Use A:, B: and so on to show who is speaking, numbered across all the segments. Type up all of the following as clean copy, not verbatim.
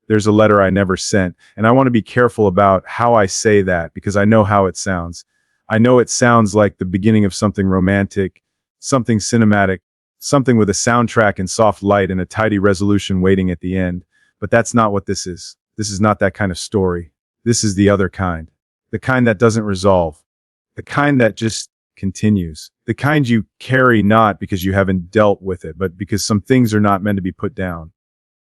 A: there's a letter I never sent. And I want to be careful about how I say that because I know how it sounds. I know it sounds like the beginning of something romantic, something cinematic, something with a soundtrack and soft light and a tidy resolution waiting at the end. But that's not what this is. This is not that kind of story. This is the other kind. The kind that doesn't resolve. The kind that just continues. The kind you carry not because you haven't dealt with it, but because some things are not meant to be put down.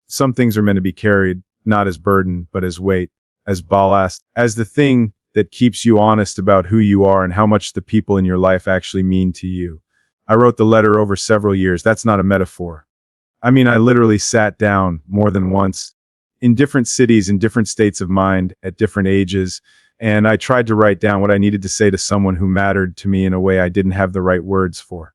A: Some things are meant to be carried, not as burden, but as weight, as ballast, as the thing that keeps you honest about who you are and how much the people in your life actually mean to you. I wrote the letter over several years. That's not a metaphor. I mean, I literally sat down more than once in different cities, in different states of mind, at different ages, and I tried to write down what I needed to say to someone who mattered to me in a way I didn't have the right words for.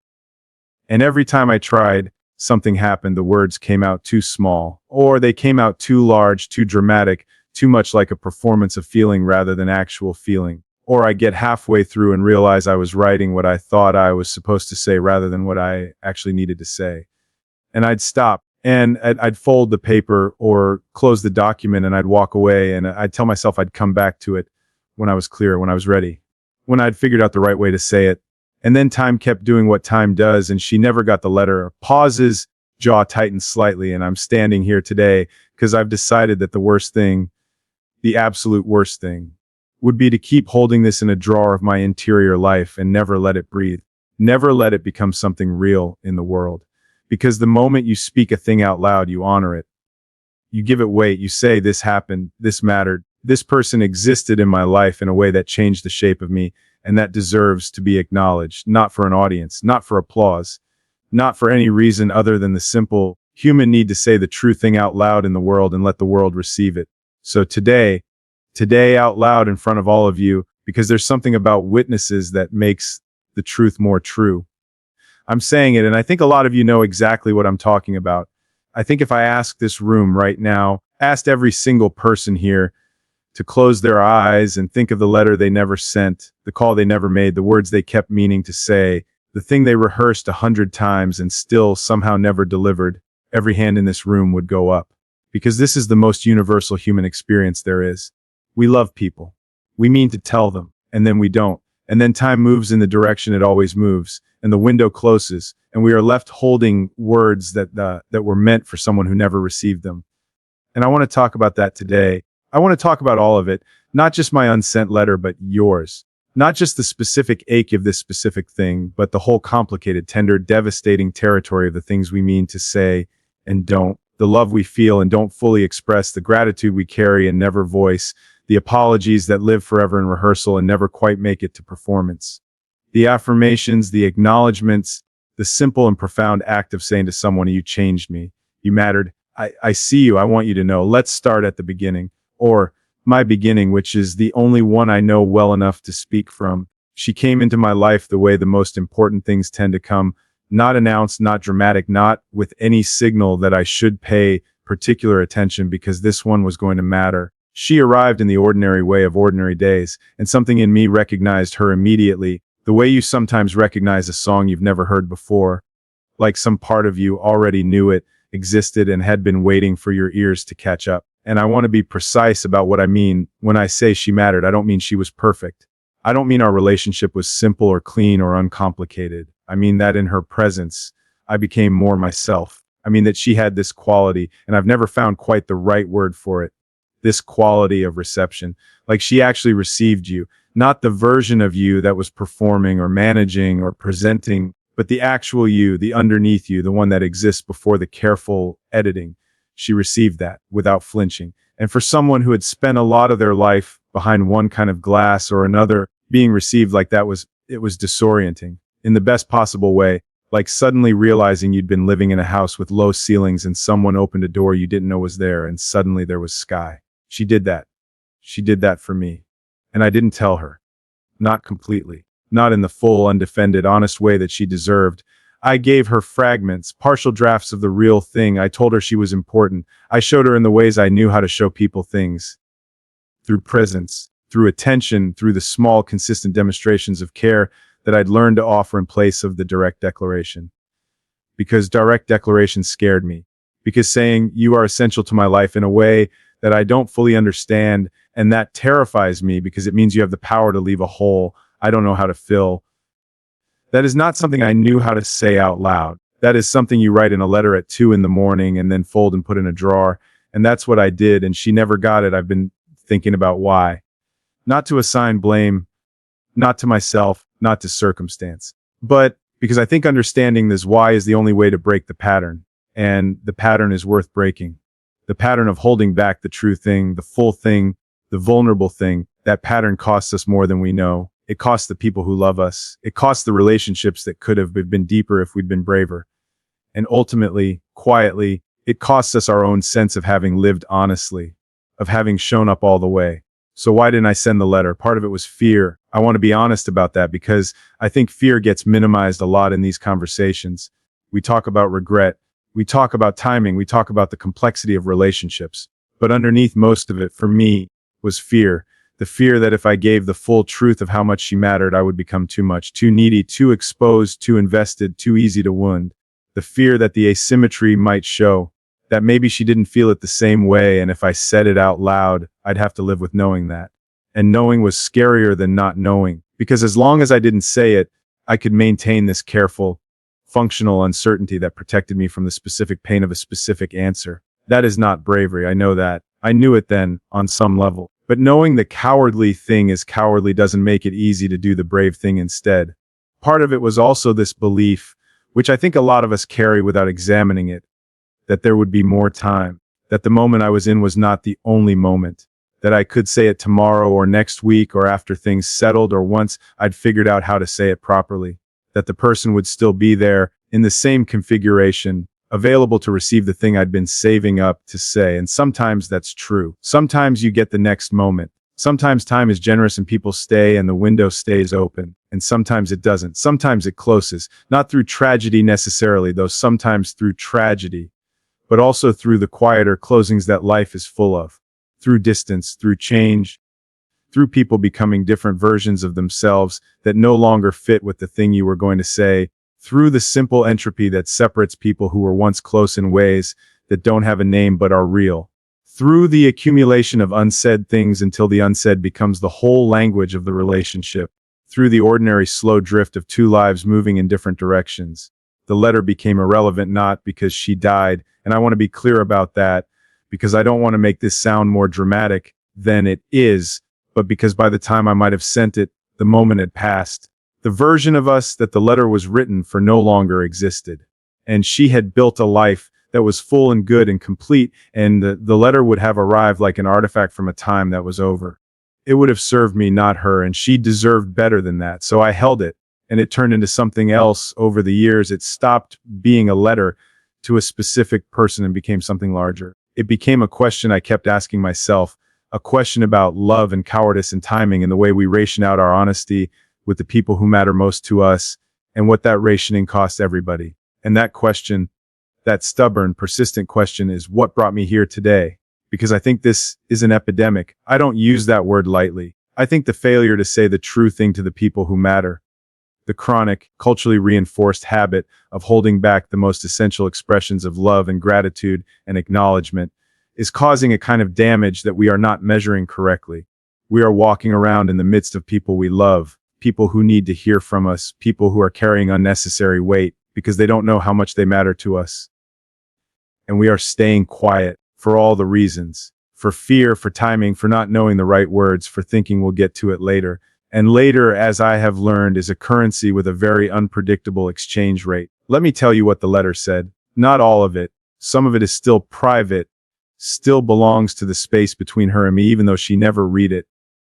A: And every time I tried, something happened. The words came out too small, or they came out too large, too dramatic, too much like a performance of feeling rather than actual feeling. Or I get halfway through and realize I was writing what I thought I was supposed to say rather than what I actually needed to say. And I'd stop and I'd fold the paper or close the document and I'd walk away and I'd tell myself I'd come back to it when I was clear, when I was ready, when I'd figured out the right way to say it. And then time kept doing what time does, and she never got the letter. Pauses, jaw tightens slightly, and I'm standing here today because I've decided that the worst thing, the absolute worst thing, would be to keep holding this in a drawer of my interior life and never let it breathe. Never let it become something real in the world. Because the moment you speak a thing out loud, you honor it. You give it weight. You say, this happened, this mattered. This person existed in my life in a way that changed the shape of me, and that deserves to be acknowledged, not for an audience, not for applause, not for any reason other than the simple human need to say the true thing out loud in the world and let the world receive it. So today out loud in front of all of you, because there's something about witnesses that makes the truth more true. I'm saying it, and I think a lot of you know exactly what I'm talking about. I think if I asked this room right now, asked every single person here to close their eyes and think of the letter they never sent, the call they never made, the words they kept meaning to say, the thing they rehearsed 100 times and still somehow never delivered, every hand in this room would go up. Because this is the most universal human experience there is. We love people. We mean to tell them, and then we don't. And then time moves in the direction it always moves, and the window closes, and we are left holding words that were meant for someone who never received them. And I want to talk about that today. I want to talk about all of it, not just my unsent letter, but yours. Not just the specific ache of this specific thing, but the whole complicated, tender, devastating territory of the things we mean to say and don't, the love we feel and don't fully express, the gratitude we carry and never voice, the apologies that live forever in rehearsal and never quite make it to performance, the affirmations, the acknowledgments, the simple and profound act of saying to someone, you changed me, you mattered, I see you, I want you to know. Let's start at the beginning. Or my beginning, which is the only one I know well enough to speak from. She came into my life the way the most important things tend to come, not announced, not dramatic, not with any signal that I should pay particular attention because this one was going to matter. She arrived in the ordinary way of ordinary days, and something in me recognized her immediately, the way you sometimes recognize a song you've never heard before, like some part of you already knew it, existed, and had been waiting for your ears to catch up. And I want to be precise about what I mean when I say she mattered. I don't mean she was perfect. I don't mean our relationship was simple or clean or uncomplicated. I mean that in her presence, I became more myself. I mean that she had this quality, and I've never found quite the right word for it. This quality of reception. Like she actually received you, not the version of you that was performing or managing or presenting, but the actual you, the underneath you, the one that exists before the careful editing. She received that without flinching. And for someone who had spent a lot of their life behind one kind of glass or another, being received like that was disorienting in the best possible way, like suddenly realizing you'd been living in a house with low ceilings and someone opened a door you didn't know was there and suddenly there was sky. She did that. She did that for me. And I didn't tell her. Not completely. Not in the full, undefended, honest way that she deserved. I gave her fragments, partial drafts of the real thing. I told her she was important. I showed her in the ways I knew how to show people things. Through presence, through attention, through the small, consistent demonstrations of care that I'd learned to offer in place of the direct declaration. Because direct declaration scared me. Because saying, you are essential to my life in a way that I don't fully understand, and that terrifies me because it means you have the power to leave a hole I don't know how to fill. That is not something I knew how to say out loud. That is something you write in a letter at 2 in the morning and then fold and put in a drawer. And that's what I did, and she never got it. I've been thinking about why. Not to assign blame, not to myself, not to circumstance, but because I think understanding this why is the only way to break the pattern. And the pattern is worth breaking. The pattern of holding back the true thing, the full thing, the vulnerable thing, that pattern costs us more than we know. It costs the people who love us. It costs the relationships that could have been deeper if we'd been braver. And ultimately, quietly, it costs us our own sense of having lived honestly, of having shown up all the way. So why didn't I send the letter? Part of it was fear. I want to be honest about that because I think fear gets minimized a lot in these conversations. We talk about regret. We talk about timing. We talk about the complexity of relationships. But underneath most of it, for me, was fear. The fear that if I gave the full truth of how much she mattered, I would become too much, too needy, too exposed, too invested, too easy to wound. The fear that the asymmetry might show, that maybe she didn't feel it the same way, and if I said it out loud, I'd have to live with knowing that. And knowing was scarier than not knowing, because as long as I didn't say it, I could maintain this careful, functional uncertainty that protected me from the specific pain of a specific answer. That is not bravery, I know that. I knew it then, on some level. But knowing the cowardly thing is cowardly doesn't make it easy to do the brave thing instead. Part of it was also this belief, which I think a lot of us carry without examining it, that there would be more time, that the moment I was in was not the only moment, that I could say it tomorrow or next week or after things settled or once I'd figured out how to say it properly, that the person would still be there in the same configuration, available to receive the thing I'd been saving up to say. And sometimes that's true. Sometimes you get the next moment. Sometimes time is generous and people stay and the window stays open. And sometimes it doesn't. Sometimes it closes, not through tragedy necessarily, though sometimes through tragedy, but also through the quieter closings that life is full of, through distance, through change, through people becoming different versions of themselves that no longer fit with the thing you were going to say, through the simple entropy that separates people who were once close in ways that don't have a name but are real, through the accumulation of unsaid things until the unsaid becomes the whole language of the relationship, through the ordinary slow drift of two lives moving in different directions. The letter became irrelevant not because she died, and I want to be clear about that, because I don't want to make this sound more dramatic than it is, but because by the time I might have sent it, the moment had passed. The version of us that the letter was written for no longer existed. And she had built a life that was full and good and complete, and the letter would have arrived like an artifact from a time that was over. It would have served me, not her, and she deserved better than that, so I held it, and it turned into something else over the years. It stopped being a letter to a specific person and became something larger. It became a question I kept asking myself, a question about love and cowardice and timing and the way we ration out our honesty with the people who matter most to us, and what that rationing costs everybody. And that question, that stubborn, persistent question, is what brought me here today. Because I think this is an epidemic. I don't use that word lightly. I think the failure to say the true thing to the people who matter, the chronic, culturally reinforced habit of holding back the most essential expressions of love and gratitude and acknowledgement, is causing a kind of damage that we are not measuring correctly. We are walking around in the midst of people we love, people who need to hear from us, people who are carrying unnecessary weight because they don't know how much they matter to us. And we are staying quiet for all the reasons, for fear, for timing, for not knowing the right words, for thinking we'll get to it later. And later, as I have learned, is a currency with a very unpredictable exchange rate. Let me tell you what the letter said. Not all of it. Some of it is still private, still belongs to the space between her and me, even though she never read it.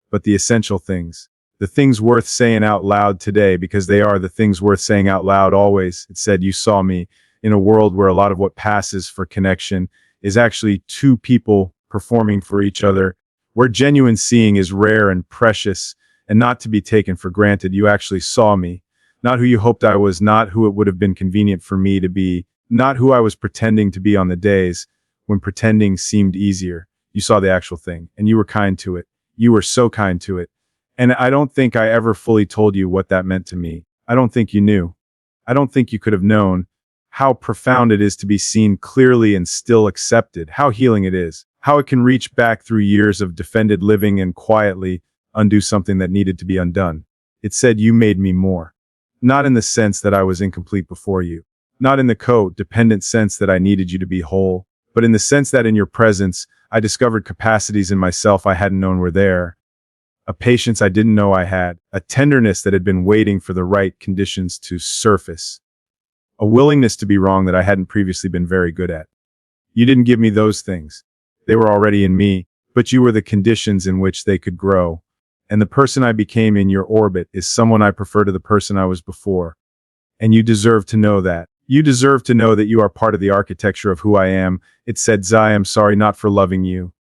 A: But the essential things, the things worth saying out loud today, because they are the things worth saying out loud always. It said, you saw me in a world where a lot of what passes for connection is actually two people performing for each other, where genuine seeing is rare and precious and not to be taken for granted. You actually saw me, not who you hoped I was, not who it would have been convenient for me to be, not who I was pretending to be on the days when pretending seemed easier. You saw the actual thing, and you were kind to it. You were so kind to it. And I don't think I ever fully told you what that meant to me. I don't think you knew. I don't think you could have known how profound it is to be seen clearly and still accepted, how healing it is, how it can reach back through years of defended living and quietly undo something that needed to be undone. It said, "You made me more." Not in the sense that I was incomplete before you. Not in the codependent sense that I needed you to be whole, but in the sense that in your presence, I discovered capacities in myself I hadn't known were there. A patience I didn't know I had. A tenderness that had been waiting for the right conditions to surface. A willingness to be wrong that I hadn't previously been very good at. You didn't give me those things. They were already in me, but you were the conditions in which they could grow. And the person I became in your orbit is someone I prefer to the person I was before. And you deserve to know that. You deserve to know that you are part of the architecture of who I am. It said, "Zai, I'm sorry not for loving you."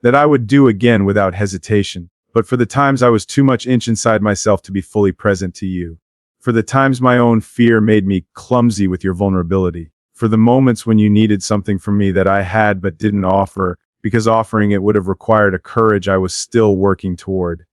A: That I would do again without hesitation. But for the times I was too much inch inside myself to be fully present to you. For the times my own fear made me clumsy with your vulnerability. For the moments when you needed something from me that I had but didn't offer, because offering it would have required a courage I was still working toward.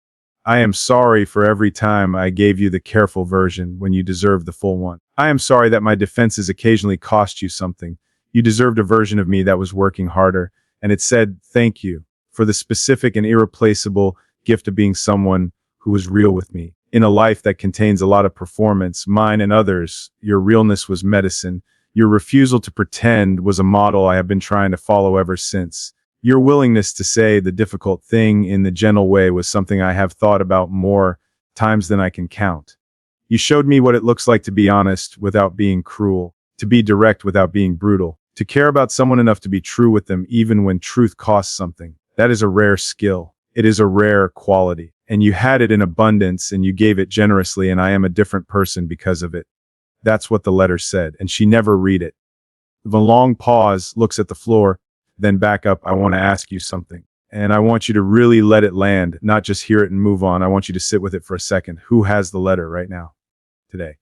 A: I am sorry for every time I gave you the careful version when you deserved the full one. I am sorry that my defenses occasionally cost you something. You deserved a version of me that was working harder, and it said, "Thank you for the specific and irreplaceable gift of being someone who was real with me. In a life that contains a lot of performance, mine and others, your realness was medicine. Your refusal to pretend was a model I have been trying to follow ever since. Your willingness to say the difficult thing in the gentle way was something I have thought about more times than I can count. You showed me what it looks like to be honest without being cruel, to be direct without being brutal, to care about someone enough to be true with them even when truth costs something. That is a rare skill. It is a rare quality. And you had it in abundance and you gave it generously, and I am a different person because of it." That's what the letter said, and she never read it. The long pause, looks at the floor, then back up. "I want to ask you something. And I want you to really let it land, not just hear it and move on. I want you to sit with it for a second. Who has the letter right now, today?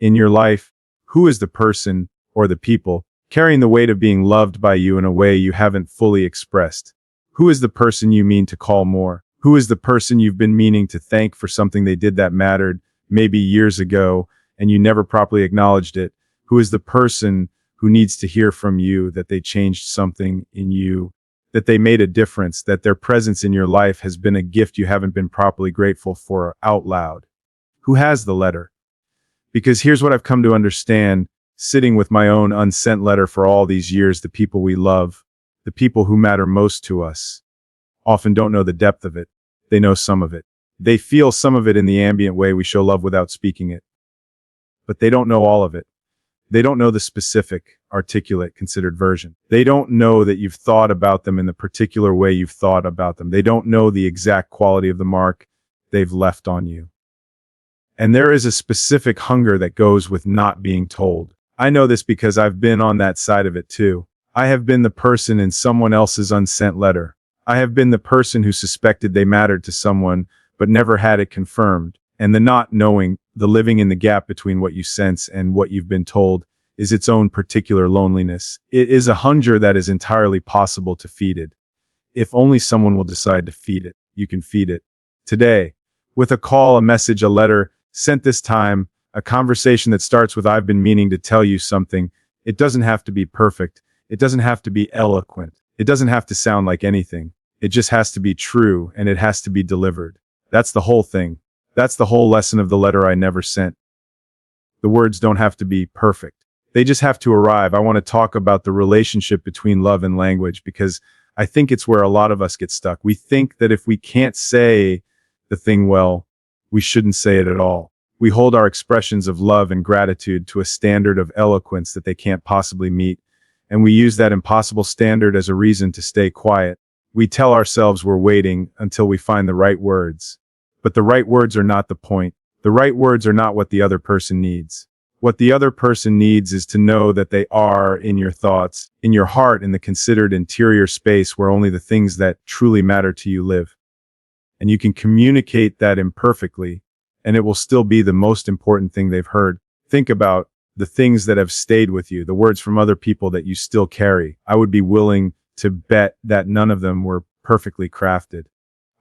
A: In your life, who is the person or the people carrying the weight of being loved by you in a way you haven't fully expressed? Who is the person you mean to call more? Who is the person you've been meaning to thank for something they did that mattered, maybe years ago, and you never properly acknowledged it? Who is the person who needs to hear from you that they changed something in you, that they made a difference, that their presence in your life has been a gift you haven't been properly grateful for out loud? Who has the letter? Because here's what I've come to understand, sitting with my own unsent letter for all these years: the people we love, the people who matter most to us, often don't know the depth of it. They know some of it. They feel some of it in the ambient way we show love without speaking it. But they don't know all of it. They don't know the specific, articulate, considered version. They don't know that you've thought about them in the particular way you've thought about them. They don't know the exact quality of the mark they've left on you. And there is a specific hunger that goes with not being told. I know this because I've been on that side of it too. I have been the person in someone else's unsent letter. I have been the person who suspected they mattered to someone, but never had it confirmed. And the not knowing, the living in the gap between what you sense and what you've been told, is its own particular loneliness. It is a hunger that is entirely possible to feed it. If only someone will decide to feed it, you can feed it. Today, with a call, a message, a letter, sent this time, a conversation that starts with "I've been meaning to tell you something." It doesn't have to be perfect. It doesn't have to be eloquent. It doesn't have to sound like anything. It just has to be true, and it has to be delivered. That's the whole thing. That's the whole lesson of the letter I never sent. The words don't have to be perfect. They just have to arrive. I want to talk about the relationship between love and language, because I think it's where a lot of us get stuck. We think that if we can't say the thing well, we shouldn't say it at all. We hold our expressions of love and gratitude to a standard of eloquence that they can't possibly meet, and we use that impossible standard as a reason to stay quiet. We tell ourselves we're waiting until we find the right words. But the right words are not the point. The right words are not what the other person needs. What the other person needs is to know that they are in your thoughts, in your heart, in the considered interior space where only the things that truly matter to you live. And you can communicate that imperfectly, and it will still be the most important thing they've heard. Think about the things that have stayed with you, the words from other people that you still carry. I would be willing to bet that none of them were perfectly crafted.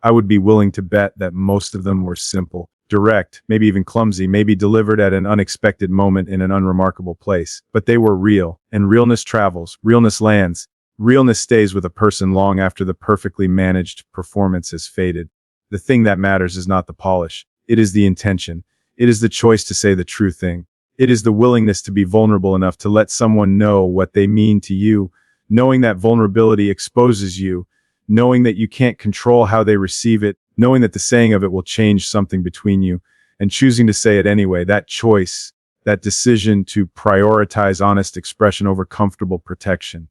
A: I would be willing to bet that most of them were simple, direct, maybe even clumsy, maybe delivered at an unexpected moment in an unremarkable place. But they were real, and realness travels, realness lands. Realness stays with a person long after the perfectly managed performance has faded. The thing that matters is not the polish. It is the intention. It is the choice to say the true thing. It is the willingness to be vulnerable enough to let someone know what they mean to you, knowing that vulnerability exposes you, knowing that you can't control how they receive it, knowing that the saying of it will change something between you, and choosing to say it anyway. That choice, that decision to prioritize honest expression over comfortable protection,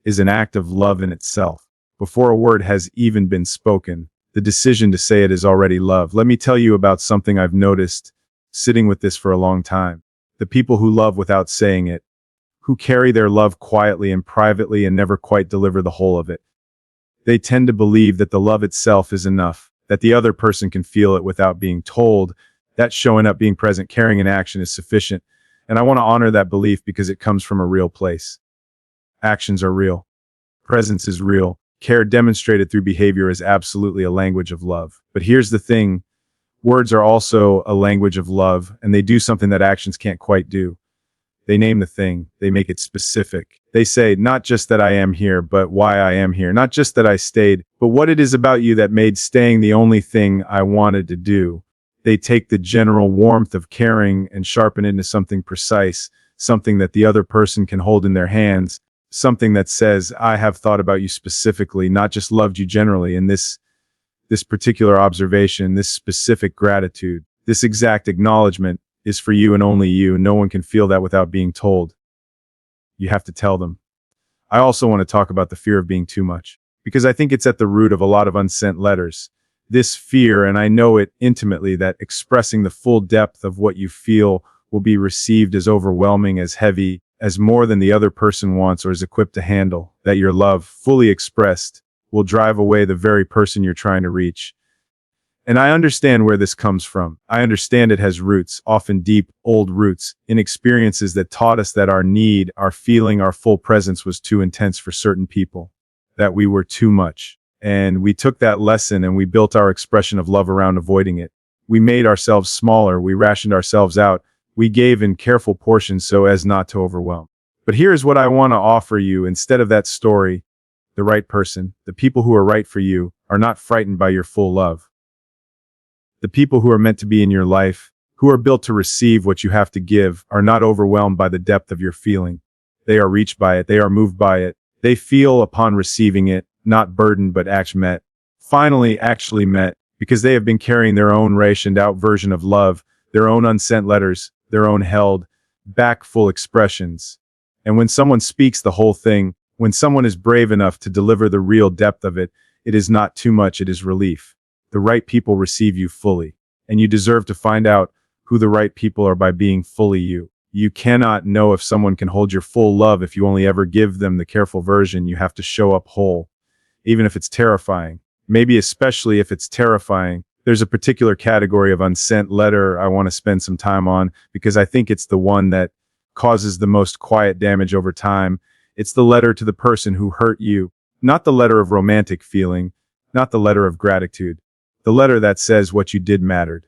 A: is an act of love in itself. Before a word has even been spoken, the decision to say it is already love. Let me tell you about something I've noticed sitting with this for a long time. The people who love without saying it, who carry their love quietly and privately and never quite deliver the whole of it. They tend to believe that the love itself is enough, that the other person can feel it without being told, that showing up, being present, carrying an action is sufficient. And I want to honor that belief because it comes from a real place. Actions are real. Presence is real. Care demonstrated through behavior is absolutely a language of love. But here's the thing. Words are also a language of love, and they do something that actions can't quite do. They name the thing. They make it specific. They say, not just that I am here, but why I am here. Not just that I stayed, but what it is about you that made staying the only thing I wanted to do. They take the general warmth of caring and sharpen it into something precise, something that the other person can hold in their hands, something that says, I have thought about you specifically, not just loved you generally. And this particular observation, this specific gratitude, this exact acknowledgement is for you and only you. No one can feel that without being told. You have to tell them. I also want to talk about the fear of being too much, because I think it's at the root of a lot of unsent letters. This fear, and I know it intimately, that expressing the full depth of what you feel will be received as overwhelming, as heavy, as more than the other person wants or is equipped to handle, that your love, fully expressed, will drive away the very person you're trying to reach. And I understand where this comes from. I understand it has roots, often deep, old roots, in experiences that taught us that our need, our feeling, our full presence was too intense for certain people, that we were too much. And we took that lesson and we built our expression of love around avoiding it. We made ourselves smaller, we rationed ourselves out, we gave in careful portions so as not to overwhelm. But here's what I want to offer you instead of that story. The right person, the people who are right for you, are not frightened by your full love. The people who are meant to be in your life, who are built to receive what you have to give, are not overwhelmed by the depth of your feeling. They are reached by it. They are moved by it. They feel upon receiving it, not burdened but met. Finally, actually met, because they have been carrying their own rationed out version of love, their own unsent letters, their own held back full expressions. And when someone speaks the whole thing, when someone is brave enough to deliver the real depth of it, it is not too much, it is relief. The right people receive you fully, and you deserve to find out who the right people are by being fully you. You cannot know if someone can hold your full love if you only ever give them the careful version. You have to show up whole, even if it's terrifying. Maybe especially if it's terrifying. There's a particular category of unsent letter I want to spend some time on, because I think it's the one that causes the most quiet damage over time. It's the letter to the person who hurt you, not the letter of romantic feeling, not the letter of gratitude. The letter that says what you did mattered.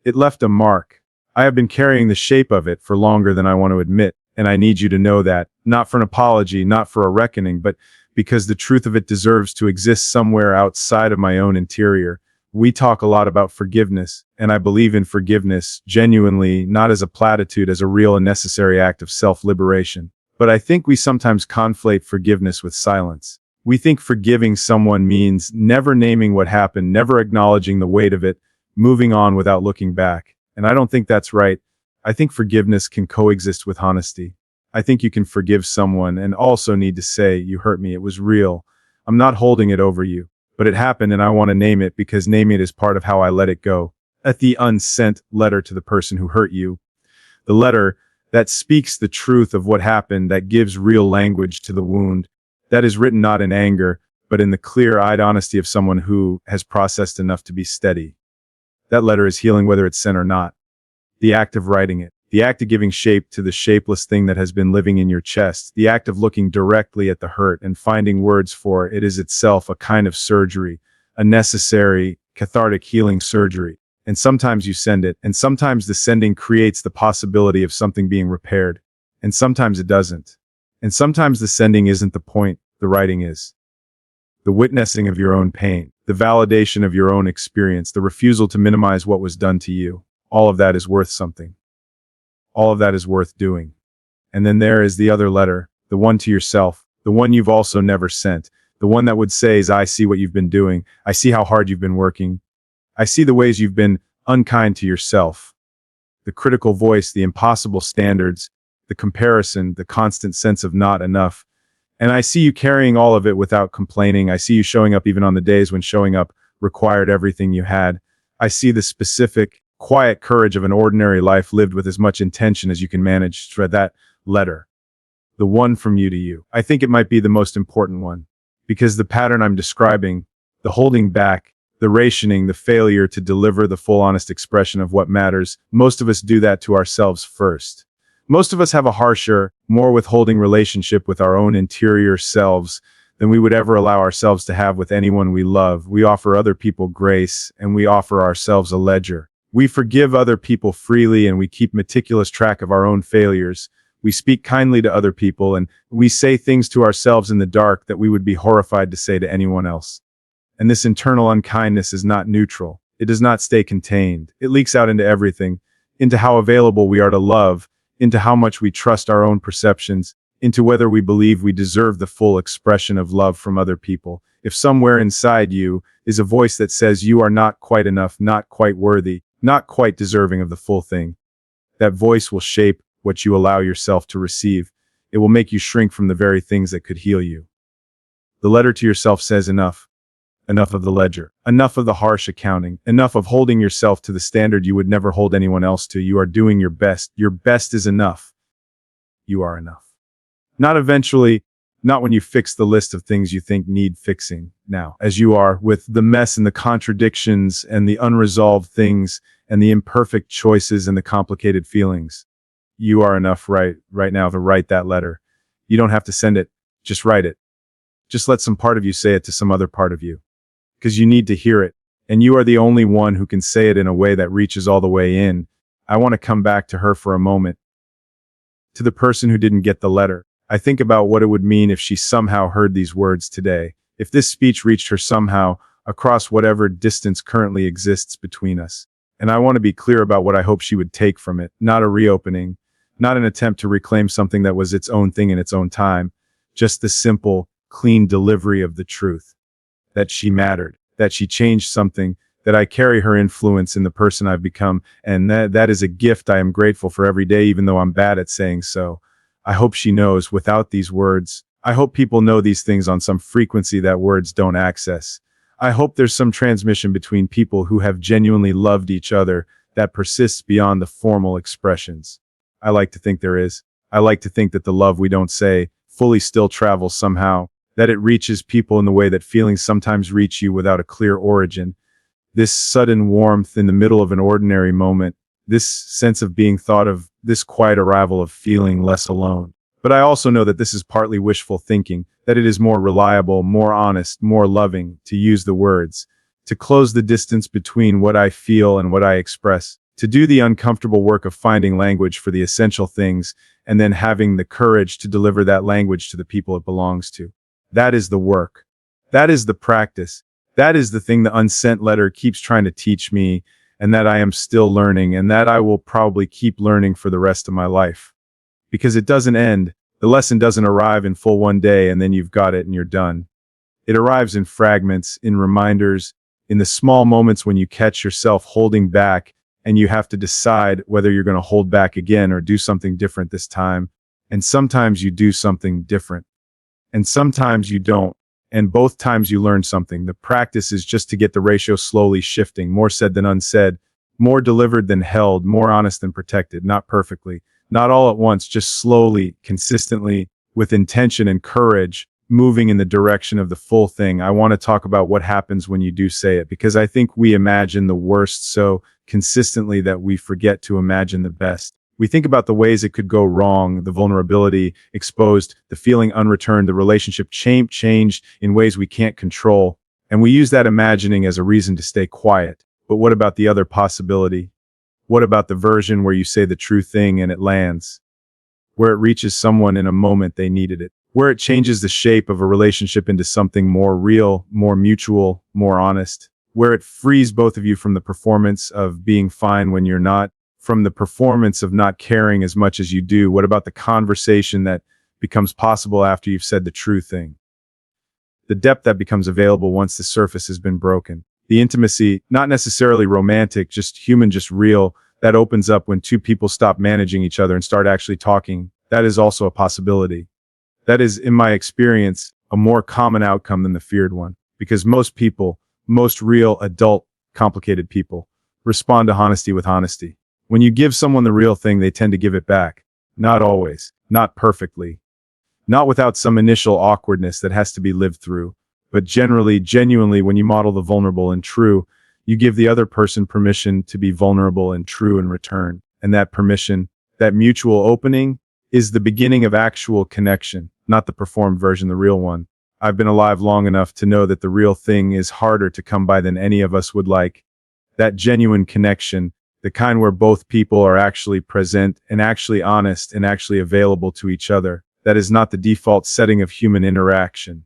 A: It left a mark. I have been carrying the shape of it for longer than I want to admit, and I need you to know that, not for an apology, not for a reckoning, but because the truth of it deserves to exist somewhere outside of my own interior. We talk a lot about forgiveness, and I believe in forgiveness genuinely, not as a platitude, as a real and necessary act of self-liberation. But I think we sometimes conflate forgiveness with silence. We think forgiving someone means never naming what happened, never acknowledging the weight of it, moving on without looking back. And I don't think that's right. I think forgiveness can coexist with honesty. I think you can forgive someone and also need to say, you hurt me, it was real. I'm not holding it over you, but it happened and I want to name it because naming it is part of how I let it go. At the unsent letter to the person who hurt you, the letter that speaks the truth of what happened, that gives real language to the wound, that is written not in anger, but in the clear-eyed honesty of someone who has processed enough to be steady. That letter is healing whether it's sent or not. The act of writing it, the act of giving shape to the shapeless thing that has been living in your chest, the act of looking directly at the hurt and finding words for it is itself a kind of surgery, a necessary, cathartic healing surgery. And sometimes you send it, and sometimes the sending creates the possibility of something being repaired, and sometimes it doesn't. And sometimes the sending isn't the point. The writing is the witnessing of your own pain, the validation of your own experience, the refusal to minimize what was done to you. All of that is worth something. All of that is worth doing. And then there is the other letter, the one to yourself, the one you've also never sent, the one that would say is, I see what you've been doing. I see how hard you've been working. I see the ways you've been unkind to yourself. The critical voice, the impossible standards, the comparison, the constant sense of not enough. And I see you carrying all of it without complaining. I see you showing up even on the days when showing up required everything you had. I see the specific, quiet courage of an ordinary life lived with as much intention as you can manage. Read that letter. The one from you to you. I think it might be the most important one. Because the pattern I'm describing, the holding back, the rationing, the failure to deliver the full honest expression of what matters, most of us do that to ourselves first. Most of us have a harsher, more withholding relationship with our own interior selves than we would ever allow ourselves to have with anyone we love. We offer other people grace, and we offer ourselves a ledger. We forgive other people freely, and we keep meticulous track of our own failures. We speak kindly to other people, and we say things to ourselves in the dark that we would be horrified to say to anyone else. And this internal unkindness is not neutral. It does not stay contained. It leaks out into everything, into how available we are to love, into how much we trust our own perceptions, into whether we believe we deserve the full expression of love from other people. If somewhere inside you is a voice that says you are not quite enough, not quite worthy, not quite deserving of the full thing, that voice will shape what you allow yourself to receive. It will make you shrink from the very things that could heal you. The letter to yourself says enough. Enough of the ledger. Enough of the harsh accounting. Enough of holding yourself to the standard you would never hold anyone else to. You are doing your best. Your best is enough. You are enough. Not eventually, not when you fix the list of things you think need fixing now, as you are, with the mess and the contradictions and the unresolved things and the imperfect choices and the complicated feelings. You are enough right now to write that letter. You don't have to send it. Just write it. Just let some part of you say it to some other part of you. Because you need to hear it. And you are the only one who can say it in a way that reaches all the way in. I want to come back to her for a moment. To the person who didn't get the letter. I think about what it would mean if she somehow heard these words today. If this speech reached her somehow across whatever distance currently exists between us. And I want to be clear about what I hope she would take from it. Not a reopening. Not an attempt to reclaim something that was its own thing in its own time. Just the simple, clean delivery of the truth. That she mattered. That she changed something. That I carry her influence in the person I've become. And that is a gift I am grateful for every day, even though I'm bad at saying so. I hope she knows without these words. I hope people know these things on some frequency that words don't access. I hope there's some transmission between people who have genuinely loved each other that persists beyond the formal expressions. I like to think there is. I like to think that the love we don't say fully still travels somehow, that it reaches people in the way that feelings sometimes reach you without a clear origin. This sudden warmth in the middle of an ordinary moment, this sense of being thought of, this quiet arrival of feeling less alone. But I also know that this is partly wishful thinking, that it is more reliable, more honest, more loving to use the words, to close the distance between what I feel and what I express, to do the uncomfortable work of finding language for the essential things, and then having the courage to deliver that language to the people it belongs to. That is the work. That is the practice. That is the thing the unsent letter keeps trying to teach me, and that I am still learning, and that I will probably keep learning for the rest of my life. Because it doesn't end. The lesson doesn't arrive in full one day and then you've got it and you're done. It arrives in fragments, in reminders, in the small moments when you catch yourself holding back and you have to decide whether you're going to hold back again or do something different this time. And sometimes you do something different. And sometimes you don't. And both times you learn something. The practice is just to get the ratio slowly shifting, more said than unsaid, more delivered than held, more honest than protected, not perfectly, not all at once, just slowly, consistently, with intention and courage, moving in the direction of the full thing. I want to talk about what happens when you do say it, because I think we imagine the worst so consistently that we forget to imagine the best. We think about the ways it could go wrong, the vulnerability exposed, the feeling unreturned, the relationship changed in ways we can't control, and we use that imagining as a reason to stay quiet. But what about the other possibility? What about the version where you say the true thing and it lands? Where it reaches someone in a moment they needed it? where it changes the shape of a relationship into something more real, more mutual, more honest, where it frees both of you from the performance of being fine when you're not, from the performance of not caring as much as you do. What about the conversation that becomes possible after you've said the true thing? The depth that becomes available once the surface has been broken. The intimacy, not necessarily romantic, just human, just real, that opens up when two people stop managing each other and start actually talking. That is also a possibility. That is, in my experience, a more common outcome than the feared one. Because most people, most real, adult, complicated people, respond to honesty with honesty. When you give someone the real thing, they tend to give it back. Not always, not perfectly, not without some initial awkwardness that has to be lived through, but generally, genuinely, when you model the vulnerable and true, you give the other person permission to be vulnerable and true in return. And that permission, that mutual opening, is the beginning of actual connection, not the performed version, the real one. I've been alive long enough to know that the real thing is harder to come by than any of us would like. That genuine connection, the kind where both people are actually present and actually honest and actually available to each other. That is not the default setting of human interaction.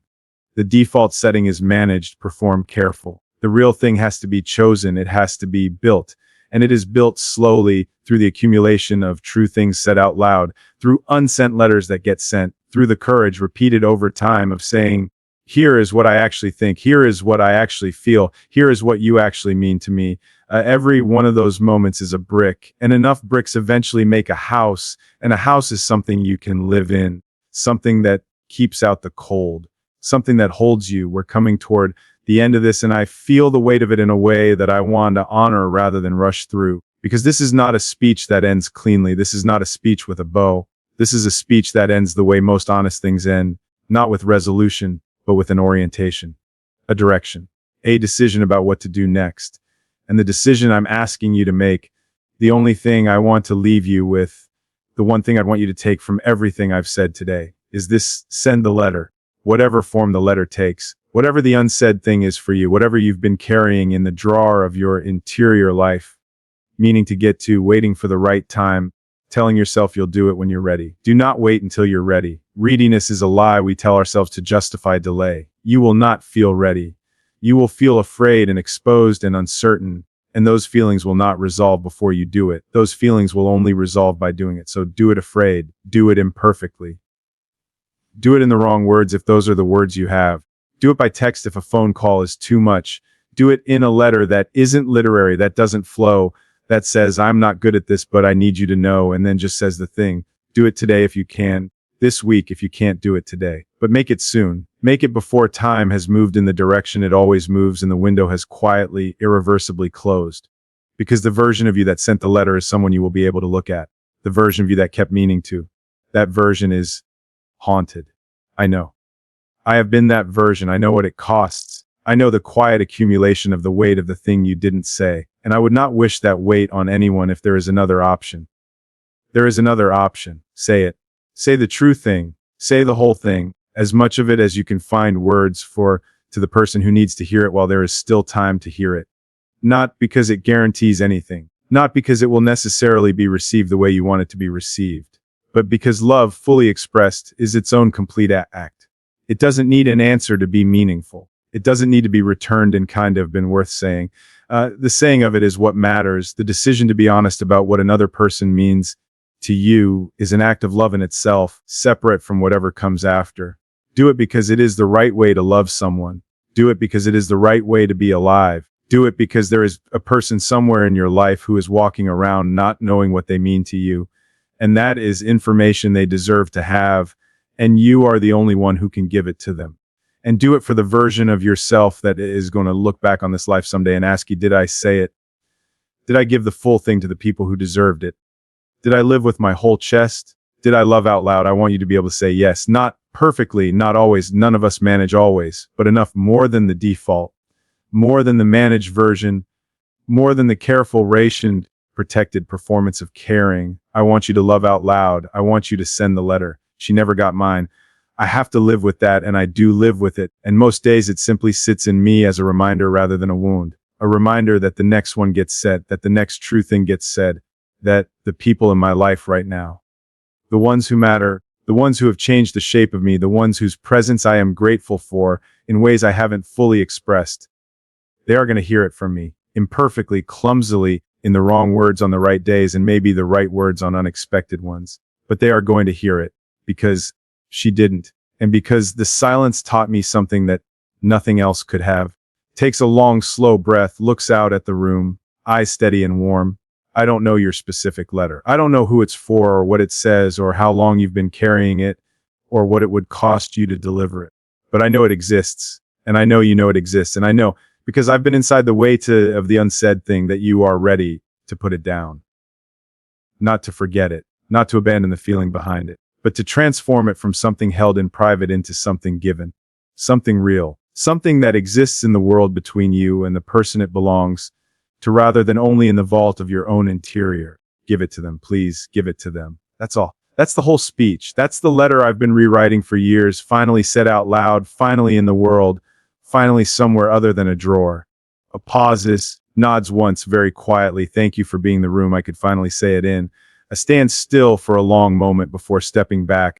A: The default setting is managed, performed, careful. The real thing has to be chosen, it has to be built. And it is built slowly through the accumulation of true things said out loud, through unsent letters that get sent, through the courage repeated over time of saying, here is what I actually think, here is what I actually feel, here is what you actually mean to me. Every one of those moments is a brick, and enough bricks eventually make a house, and a house is something you can live in, something that keeps out the cold, something that holds you. We're coming toward the end of this, and I feel the weight of it in a way that I want to honor rather than rush through, because this is not a speech that ends cleanly. This is not a speech with a bow. This is a speech that ends the way most honest things end, not with resolution, but with an orientation, a direction, a decision about what to do next. And the decision I'm asking you to make, the only thing I want to leave you with, the one thing I'd want you to take from everything I've said today, is this: send the letter, whatever form the letter takes, whatever the unsaid thing is for you, whatever you've been carrying in the drawer of your interior life, meaning to get to, waiting for the right time, telling yourself you'll do it when you're ready. Do not wait until you're ready. Readiness is a lie we tell ourselves to justify delay. You will not feel ready. You will feel afraid and exposed and uncertain, and those feelings will not resolve before you do it. Those feelings will only resolve by doing it. So do it afraid. Do it imperfectly. Do it in the wrong words if those are the words you have. Do it by text if a phone call is too much. Do it in a letter that isn't literary, that doesn't flow, that says, I'm not good at this, but I need you to know, and then just says the thing. Do it today if you can. This week if you can't do it today. But make it soon. Make it before time has moved in the direction it always moves and the window has quietly, irreversibly closed. Because the version of you that sent the letter is someone you will be able to look at. The version of you that kept meaning to. That version is haunted. I know. I have been that version. I know what it costs. I know the quiet accumulation of the weight of the thing you didn't say. And I would not wish that weight on anyone if there is another option. There is another option. Say it. Say the true thing. Say the whole thing. As much of it as you can find words for to the person who needs to hear it while there is still time to hear it. Not because it guarantees anything. Not because it will necessarily be received the way you want it to be received. But because love, fully expressed, is its own complete act. It doesn't need an answer to be meaningful. It doesn't need to be returned and kind of been worth saying. The saying of it is what matters. The decision to be honest about what another person means to you is an act of love in itself, separate from whatever comes after. Do it because it is the right way to love someone. Do it because it is the right way to be alive. Do it because there is a person somewhere in your life who is walking around not knowing what they mean to you. And that is information they deserve to have, and you are the only one who can give it to them. And do it for the version of yourself that is going to look back on this life someday and ask you, did I say it? Did I give the full thing to the people who deserved it? Did I live with my whole chest? Did I love out loud? I want you to be able to say yes, not perfectly, not always. None of us manage always, but enough more than the default, more than the managed version, more than the careful, rationed, protected performance of caring. I want you to love out loud. I want you to send the letter. She never got mine. I have to live with that, and I do live with it. And most days it simply sits in me as a reminder rather than a wound. A reminder that the next one gets said, that the next true thing gets said, that the people in my life right now, the ones who matter, The ones who have changed the shape of me, the ones whose presence I am grateful for in ways I haven't fully expressed. They are going to hear it from me, imperfectly, clumsily, in the wrong words on the right days, and maybe the right words on unexpected ones. But they are going to hear it, because she didn't. And because the silence taught me something that nothing else could have. Takes a long, slow breath, looks out at the room, eyes steady and warm. I don't know your specific letter. I don't know who it's for or what it says or how long you've been carrying it or what it would cost you to deliver it. But I know it exists, and I know you know it exists, and I know because I've been inside the weight of the unsaid thing that you are ready to put it down. Not to forget it, not to abandon the feeling behind it, but to transform it from something held in private into something given, something real, something that exists in the world between you and the person it belongs to, rather than only in the vault of your own interior. Give it to them, please, give it to them. That's all. That's the whole speech. That's the letter I've been rewriting for years, finally said out loud, finally in the world, finally somewhere other than a drawer. A pauses, nods once very quietly, thank you for being the room I could finally say it in. I stand still for a long moment before stepping back,